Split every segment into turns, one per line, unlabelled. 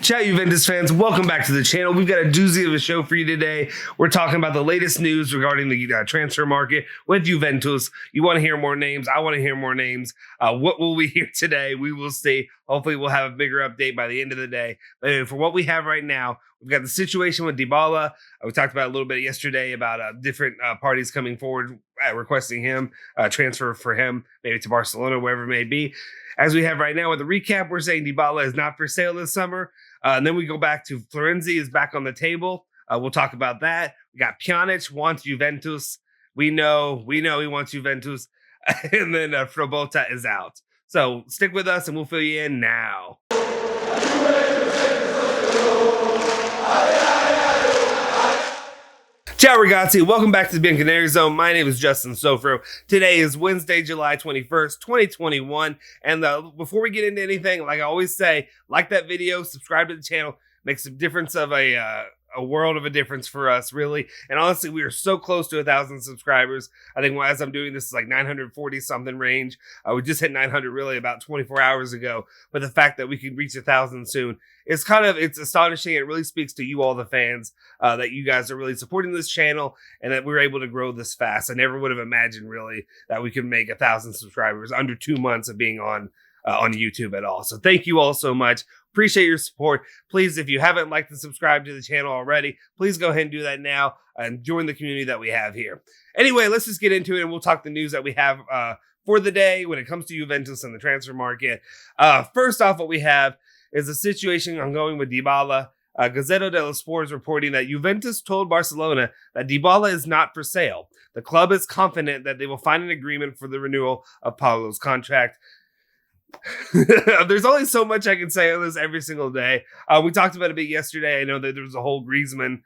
Ciao, Juventus fans. Welcome back to the channel. We've got a doozy of a show for you today. We're talking about the latest news regarding the transfer market with Juventus. You want to hear more names? I want to hear more names. What will we hear today? We will see. Hopefully, we'll have a bigger update by the end of the day. But for what we have right now, we've got the situation with Dybala. We talked about a little bit yesterday about different parties coming forward requesting him, transfer for him, maybe to Barcelona, wherever it may be. As we have right now with the recap, we're saying Dybala is not for sale this summer. And then we go back to Florenzi is back on the table. We'll talk about that. We got Pjanic wants Juventus. We know he wants Juventus. And then Frabotta is out. So stick with us and we'll fill you in now. Ciao ragazzi, welcome back to the Bianconeri Zone. My name is Justin Sofro. Today is Wednesday, July 21st, 2021. And before we get into anything, like I always say, like that video, subscribe to the channel. Makes a difference of a world of a difference for us, really. And honestly, we are so close to 1,000 subscribers. I think as I'm doing this, is like 940 something range. We just hit 900 really about 24 hours ago. But the fact that we can reach 1,000 soon, it's astonishing. It really speaks to you all, the fans, that you guys are really supporting this channel and that we're able to grow this fast. I never would have imagined really that we could make 1,000 subscribers under 2 months of being on YouTube at all. So thank you all so much. Appreciate your support. Please, if you haven't liked and subscribed to the channel already, please go ahead and do that now and join the community that we have here. Anyway, let's just get into it and we'll talk the news that we have for the day when it comes to Juventus and the transfer market. First off, what we have is a situation ongoing with Dybala. Gazzetta dello Sport is reporting that Juventus told Barcelona that Dybala is not for sale. The club is confident that they will find an agreement for the renewal of Paulo's contract. There's only so much I can say on this every single day. We talked about it a bit yesterday. I know that there was a whole Griezmann,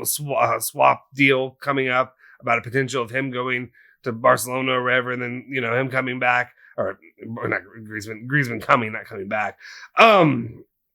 swap deal coming up about a potential of him going to Barcelona or wherever, and then him coming back, or not Griezmann coming, not coming back.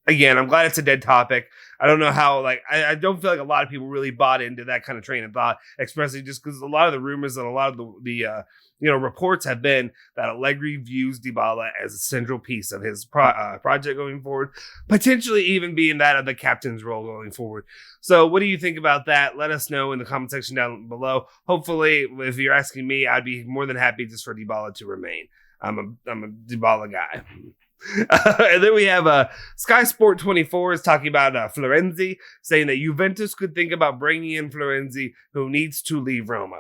Again, I'm glad it's a dead topic. I don't know how, I don't feel like a lot of people really bought into that kind of train of thought, especially just because a lot of the rumors and a lot of the reports have been that Allegri views Dybala as a central piece of his project going forward, potentially even being that of the captain's role going forward. So what do you think about that? Let us know in the comment section down below. Hopefully, if you're asking me, I'd be more than happy just for Dybala to remain. I'm a Dybala guy. And then we have Sky Sport 24 is talking about Florenzi, saying that Juventus could think about bringing in Florenzi, who needs to leave Roma.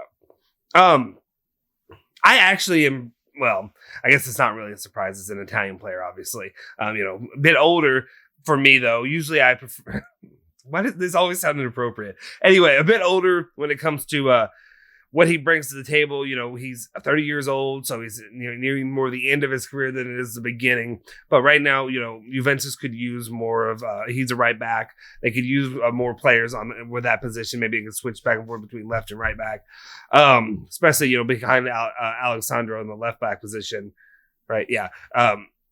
I actually am, well, I guess it's not really a surprise. It's an Italian player, obviously. A bit older for me, though. Usually I prefer... Why does this always sound inappropriate? Anyway, a bit older when it comes to what he brings to the table. He's 30 years old, so he's nearing more the end of his career than it is the beginning. But right now, Juventus could use more of, he's a right back. They could use more players with that position. Maybe they could switch back and forth between left and right back. Especially, behind Alexandro in the left back position. Right. Yeah.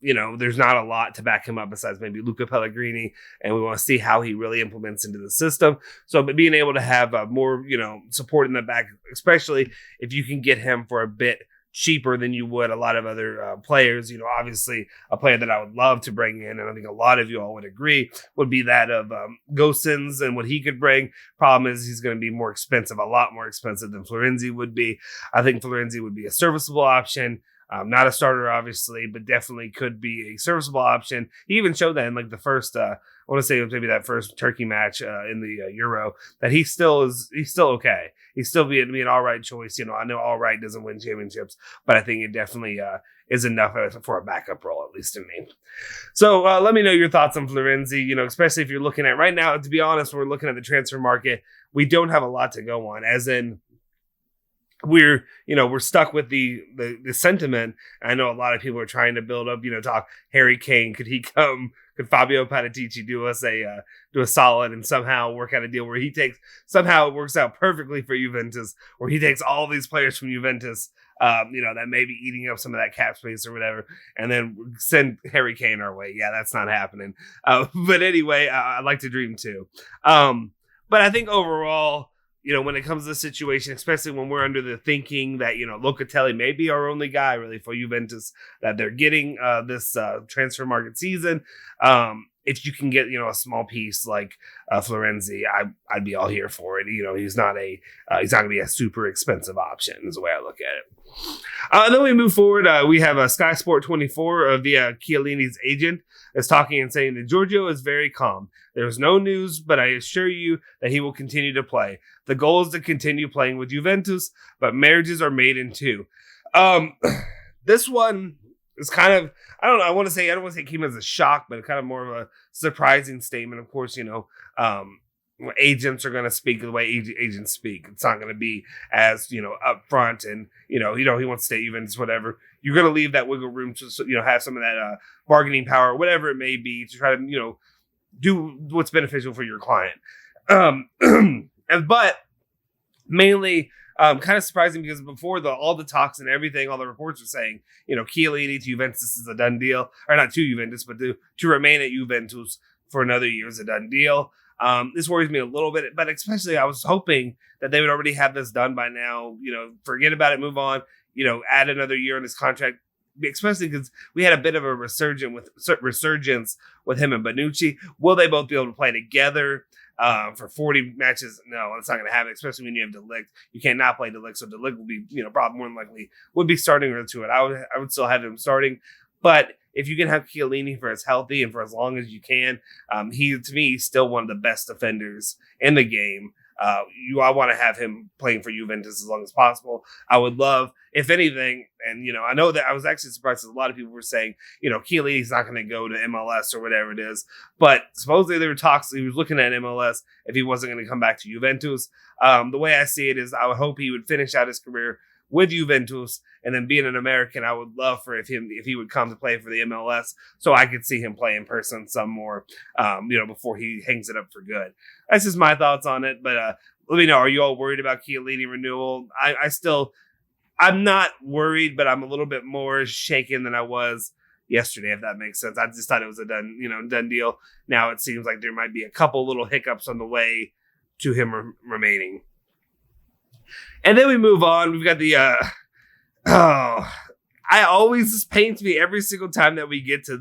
There's not a lot to back him up besides maybe Luca Pellegrini, and we want to see how he really implements into the system. So being able to have more, support in the back, especially if you can get him for a bit cheaper than you would a lot of other players. Obviously a player that I would love to bring in, and I think a lot of you all would agree, would be that of Gosens and what he could bring. Problem is he's going to be more expensive, a lot more expensive than Florenzi would be. I think Florenzi would be a serviceable option. Not a starter, obviously, but definitely could be a serviceable option. He even showed that in the first, I want to say it was maybe that first Turkey match in the Euro, that he's still okay. He's still being an all right choice. I know all right doesn't win championships, but I think it definitely is enough for a backup role, at least to me. So let me know your thoughts on Florenzi, especially if you're looking at right now. To be honest, when we're looking at the transfer market, we don't have a lot to go on, as in, we're stuck with the sentiment. I know a lot of people are trying to build up, talk Harry Kane. Could he come? Could Fabio Paratici do us do a solid and somehow work out a deal where somehow it works out perfectly for Juventus, where he takes all these players from Juventus, that may be eating up some of that cap space or whatever, and then send Harry Kane our way. Yeah, that's not happening. But anyway, I'd like to dream too. But I think overall, when it comes to the situation, especially when we're under the thinking that, Locatelli may be our only guy really for Juventus, that they're getting this transfer market season. if you can get, a small piece like Florenzi, I'd be all here for it. He's not he's not going to be a super expensive option is the way I look at it. Then we move forward. We have Sky Sport 24 via Chiellini's agent is talking and saying that Giorgio is very calm. There's no news, but I assure you that he will continue to play. The goal is to continue playing with Juventus, but marriages are made in two. This one is kind of, I don't want to say it came as a shock, but kind of more of a surprising statement. Of course, agents are going to speak the way agents speak. It's not going to be as, upfront and, he wants to stay at Juventus, whatever. You're going to leave that wiggle room to, have some of that bargaining power, whatever it may be, to try to, do what's beneficial for your client. But mainly, kind of surprising because before all the talks and everything, all the reports were saying, Chiellini to Juventus is a done deal, or not to Juventus, but to remain at Juventus for another year is a done deal. This worries me a little bit, but especially I was hoping that they would already have this done by now. Forget about it, move on. Add another year on his contract, especially because we had a bit of a resurgence with him and Bonucci. Will they both be able to play together for 40 matches? No, it's not going to happen, especially when you have De Ligt. You can't not play De Ligt, so De Ligt will be, probably more than likely would be starting to it. I would still have him starting, but if you can have Chiellini for as healthy and for as long as you can, he, to me, is still one of the best defenders in the game. I want to have him playing for Juventus as long as possible. I would love, if anything, and, I know that I was actually surprised that a lot of people were saying, Chiellini's not going to go to MLS or whatever it is. But supposedly there were talks, he was looking at MLS if he wasn't going to come back to Juventus. The way I see it is I would hope he would finish out his career with Juventus, and then being an American, I would love for if he would come to play for the MLS, so I could see him play in person some more, before he hangs it up for good. That's just my thoughts on it. But let me know, are you all worried about Chiellini renewal? I'm not worried, but I'm a little bit more shaken than I was yesterday, if that makes sense. I just thought it was a done deal. Now it seems like there might be a couple little hiccups on the way to him remaining. And then we move on. We've got the, this pains me every single time that we get to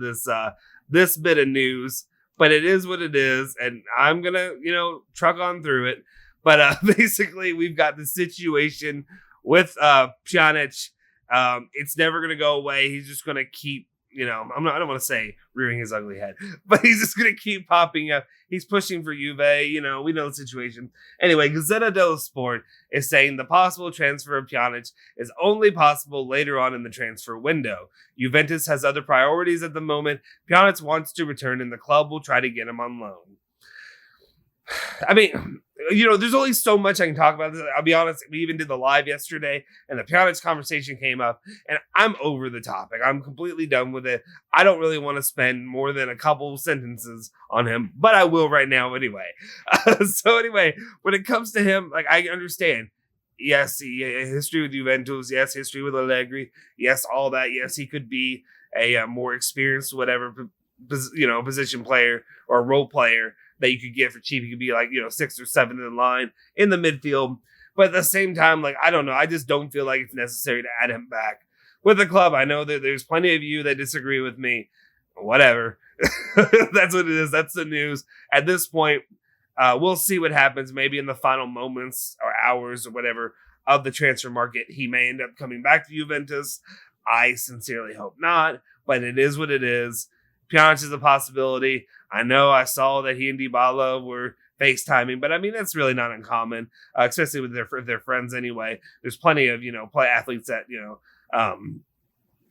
this bit of news, but it is what it is. And I'm going to, truck on through it. But basically we've got the situation with Pjanic. It's never going to go away. He's just going to keep, I don't want to say rearing his ugly head, but he's just going to keep popping up. He's pushing for Juve. We know the situation. Anyway, Gazzetta dello Sport is saying the possible transfer of Pjanic is only possible later on in the transfer window. Juventus has other priorities at the moment. Pjanic wants to return and the club will try to get him on loan. I mean, there's only so much I can talk about this. I'll be honest, we even did the live yesterday and the Pjanic conversation came up and I'm over the topic. I'm completely done with it. I don't really want to spend more than a couple sentences on him, but I will right now anyway. So anyway, when it comes to him, I understand. Yes, history with Juventus. Yes, history with Allegri. Yes, all that. Yes, he could be a more experienced, whatever, position player or role player that you could get for cheap. He could be 6th or 7th in line in the midfield. But at the same time, I don't know. I just don't feel like it's necessary to add him back with the club. I know that there's plenty of you that disagree with me. Whatever. That's what it is. That's the news. At this point, we'll see what happens. Maybe in the final moments or hours or whatever of the transfer market, he may end up coming back to Juventus. I sincerely hope not, but it is what it is. Pjanic is a possibility. I know I saw that he and Dybala were FaceTiming, but I mean, that's really not uncommon, especially with their friends anyway. There's plenty of, play athletes that,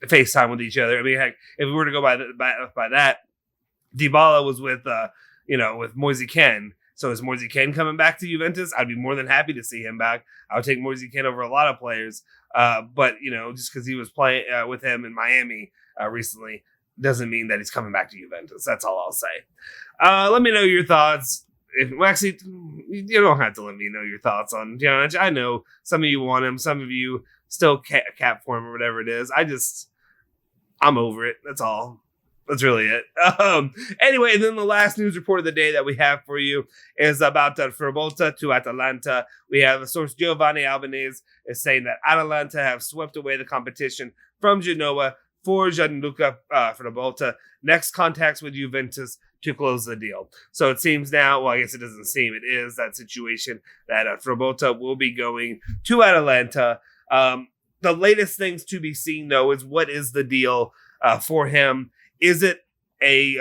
FaceTime with each other. I mean, heck, if we were to go by that, Dybala was with Moise Kean. So is Moise Kean coming back to Juventus? I'd be more than happy to see him back. I would take Moise Kean over a lot of players. But, just because he was playing with him in Miami recently, doesn't mean that he's coming back to Juventus. That's all I'll say. Let me know your thoughts. You don't have to let me know your thoughts on Pjanic. I know some of you want him. Some of you still cap for him or whatever it is. I'm over it. That's all. That's really it. Anyway, then the last news report of the day that we have for you is about Frabotta to Atalanta. We have the source Giovanni Albanese is saying that Atalanta have swept away the competition from Genoa for Gianluca Frabotta. Next contacts with Juventus to close the deal. So it seems now, well, I guess it doesn't seem, it is that situation that Frabotta will be going to Atalanta. The latest things to be seen, though, is what is the deal for him? Is it a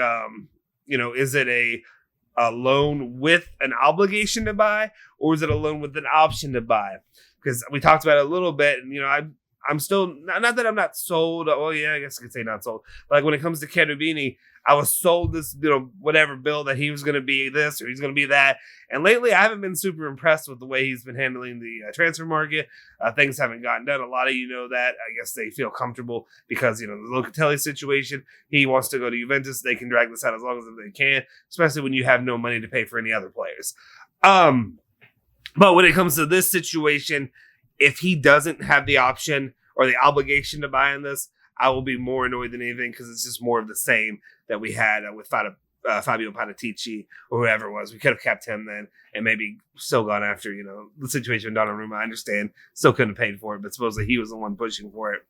loan with an obligation to buy, or is it a loan with an option to buy? Because we talked about it a little bit, and I'm still not that I'm not sold. Oh yeah, I guess I could say not sold. But like when it comes to Chiellini, I was sold this, whatever bill that he was going to be this or he's going to be that. And lately, I haven't been super impressed with the way he's been handling the transfer market. Things haven't gotten done. A lot of you know that. I guess they feel comfortable because, the Locatelli situation, he wants to go to Juventus. They can drag this out as long as they can, especially when you have no money to pay for any other players. But when it comes to this situation, if he doesn't have the option or the obligation to buy in this, I will be more annoyed than anything because it's just more of the same that we had with Fabio Paratici or whoever it was. We could have kept him then and maybe still gone after, the situation with Donnarumma. I understand. Still couldn't have paid for it, but supposedly he was the one pushing for it.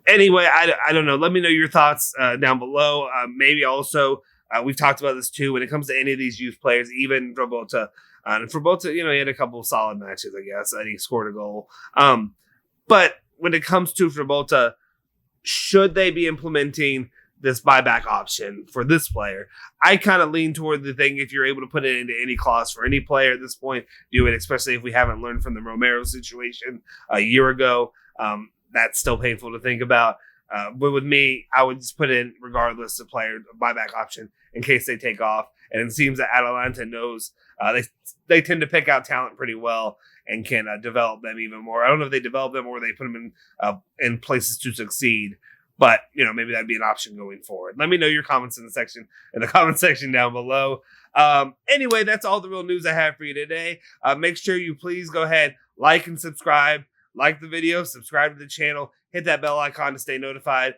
Anyway, I don't know. Let me know your thoughts down below. Maybe also, we've talked about this too, when it comes to any of these youth players, even Frabotta. And Frabotta, he had a couple of solid matches, I guess, and he scored a goal. But when it comes to Frabotta, should they be implementing this buyback option for this player? I kind of lean toward the thing, if you're able to put it into any clause for any player at this point, do it, especially if we haven't learned from the Romero situation a year ago. That's still painful to think about. But with me, I would just put in, regardless of player, a buyback option in case they take off. And it seems that Atalanta knows they tend to pick out talent pretty well and can develop them even more. I don't know if they develop them or they put them in places to succeed, but maybe that'd be an option going forward. Let me know your comments in the comment section down below. Anyway, that's all the real news I have for you today. Make sure you please go ahead, like and subscribe. Like the video, subscribe to the channel, hit that bell icon to stay notified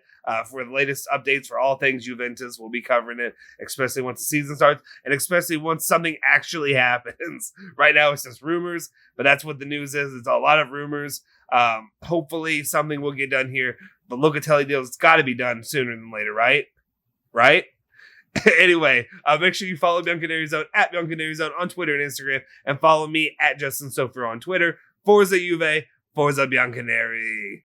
for the latest updates for all things Juventus. We'll be covering it, especially once the season starts, and especially once something actually happens. Right now, it's just rumors, but that's what the news is. It's a lot of rumors. Hopefully, something will get done here. The Locatelli deal has got to be done sooner than later, right? Right? Anyway, make sure you follow Bianconeri Zone at Bianconeri Zone on Twitter and Instagram, and follow me at Justin Sofer on Twitter. Forza Juve, Forza Bianconeri.